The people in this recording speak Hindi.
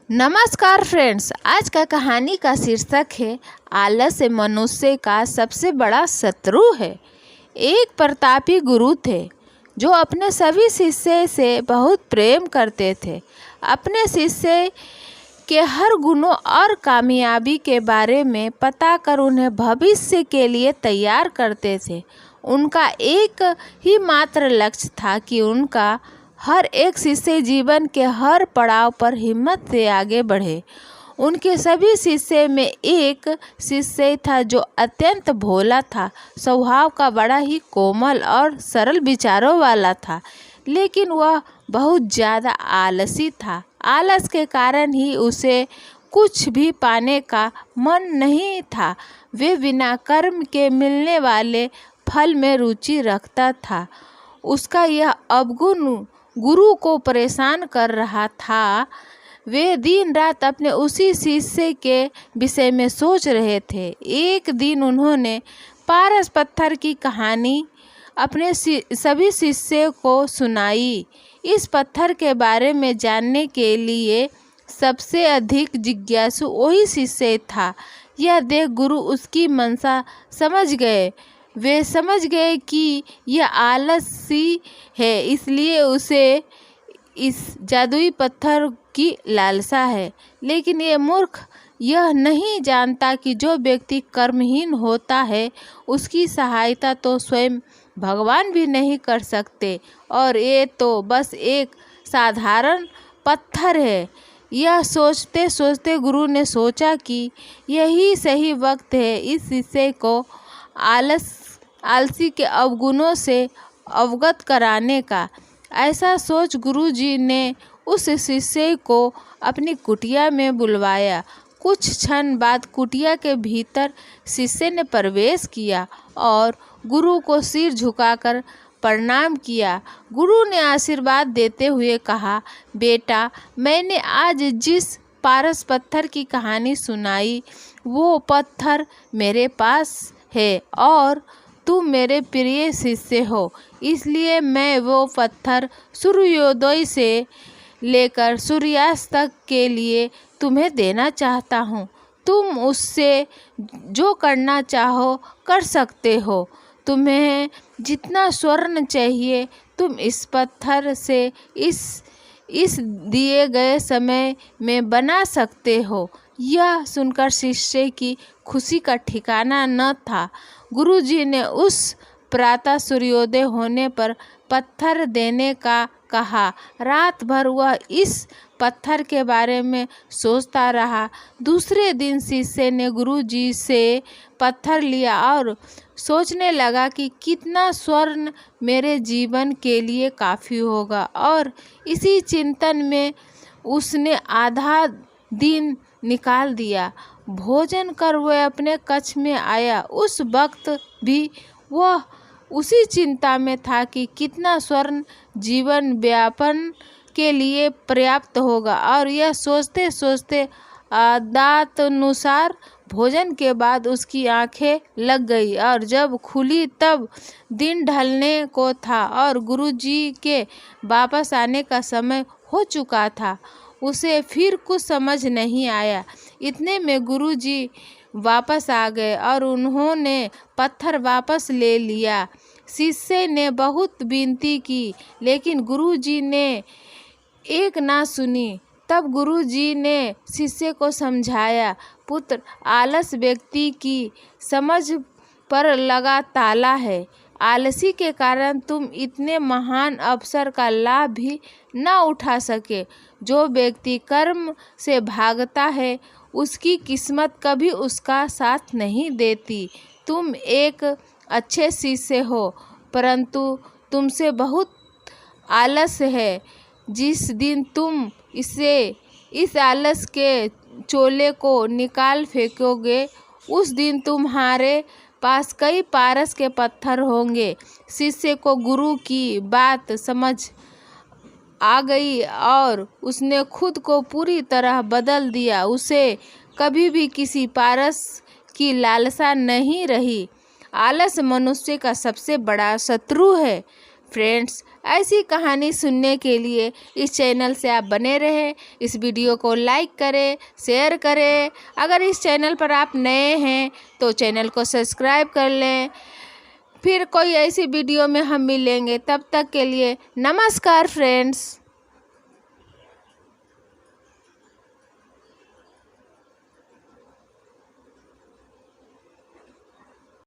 नमस्कार फ्रेंड्स, आज का कहानी का शीर्षक है आलस मनुष्य का सबसे बड़ा शत्रु है। एक प्रतापी गुरु थे जो अपने सभी शिष्य से बहुत प्रेम करते थे। अपने शिष्य के हर गुणों और कामयाबी के बारे में पता कर उन्हें भविष्य के लिए तैयार करते थे। उनका एक ही मात्र लक्ष्य था कि उनका हर एक शिष्य जीवन के हर पड़ाव पर हिम्मत से आगे बढ़े। उनके सभी शिष्य में एक शिष्य था जो अत्यंत भोला था, स्वभाव का बड़ा ही कोमल और सरल विचारों वाला था, लेकिन वह बहुत ज़्यादा आलसी था। आलस के कारण ही उसे कुछ भी पाने का मन नहीं था। वे बिना कर्म के मिलने वाले फल में रुचि रखता था। उसका यह अवगुण गुरु को परेशान कर रहा था। वे दिन रात अपने उसी शिष्य के विषय में सोच रहे थे। एक दिन उन्होंने पारस पत्थर की कहानी अपने सभी शिष्यों को सुनाई। इस पत्थर के बारे में जानने के लिए सबसे अधिक जिज्ञासु वही शिष्य था। यह देख गुरु उसकी मंशा समझ गए। वे समझ गए कि यह आलसी है, इसलिए उसे इस जादुई पत्थर की लालसा है। लेकिन ये मूर्ख यह नहीं जानता कि जो व्यक्ति कर्महीन होता है उसकी सहायता तो स्वयं भगवान भी नहीं कर सकते, और ये तो बस एक साधारण पत्थर है। यह सोचते सोचते गुरु ने सोचा कि यही सही वक्त है इस शिष्य को आलसी के अवगुणों से अवगत कराने का। ऐसा सोच गुरुजी ने उस शिष्य को अपनी कुटिया में बुलवाया। कुछ क्षण बाद कुटिया के भीतर शिष्य ने प्रवेश किया और गुरु को सिर झुकाकर प्रणाम किया। गुरु ने आशीर्वाद देते हुए कहा, बेटा, मैंने आज जिस पारस पत्थर की कहानी सुनाई वो पत्थर मेरे पास है और तुम मेरे प्रिय शिष्य हो, इसलिए मैं वो पत्थर सूर्योदय से लेकर सूर्यास्त तक के लिए तुम्हें देना चाहता हूँ। तुम उससे जो करना चाहो कर सकते हो। तुम्हें जितना स्वर्ण चाहिए तुम इस पत्थर से इस दिए गए समय में बना सकते हो। यह सुनकर शिष्य की खुशी का ठिकाना न था। गुरुजी ने उस प्रातः सूर्योदय होने पर पत्थर देने का कहा। रात भर वह इस पत्थर के बारे में सोचता रहा। दूसरे दिन शिष्य ने गुरुजी से पत्थर लिया और सोचने लगा कि कितना स्वर्ण मेरे जीवन के लिए काफ़ी होगा, और इसी चिंतन में उसने आधा दिन निकाल दिया। भोजन कर वह अपने कक्ष में आया। उस वक्त भी वह उसी चिंता में था कि कितना स्वर्ण जीवन व्यापन के लिए पर्याप्त होगा, और यह सोचते सोचते आदतानुसार भोजन के बाद उसकी आंखें लग गई, और जब खुली तब दिन ढलने को था और गुरुजी के वापस आने का समय हो चुका था। उसे फिर कुछ समझ नहीं आया। इतने में गुरुजी वापस आ गए और उन्होंने पत्थर वापस ले लिया। शिष्य ने बहुत विनती की, लेकिन गुरुजी ने एक ना सुनी। तब गुरुजी ने शिष्य को समझाया, पुत्र, आलस व्यक्ति की समझ पर लगा ताला है। आलसी के कारण तुम इतने महान अवसर का लाभ भी न उठा सके। जो व्यक्ति कर्म से भागता है उसकी किस्मत कभी उसका साथ नहीं देती। तुम एक अच्छे शिष्य हो, परंतु तुमसे बहुत आलस है। जिस दिन तुम इस आलस के चोले को निकाल फेंकोगे उस दिन तुम्हारे पास कई पारस के पत्थर होंगे। शिष्य को गुरु की बात समझ आ गई और उसने खुद को पूरी तरह बदल दिया। उसे कभी भी किसी पारस की लालसा नहीं रही। आलस मनुष्य का सबसे बड़ा शत्रु है। फ्रेंड्स, ऐसी कहानी सुनने के लिए इस चैनल से आप बने रहें। इस वीडियो को लाइक करें, शेयर करें। अगर इस चैनल पर आप नए हैं तो चैनल को सब्सक्राइब कर लें। फिर कोई ऐसी वीडियो में हम मिलेंगे, तब तक के लिए नमस्कार फ्रेंड्स।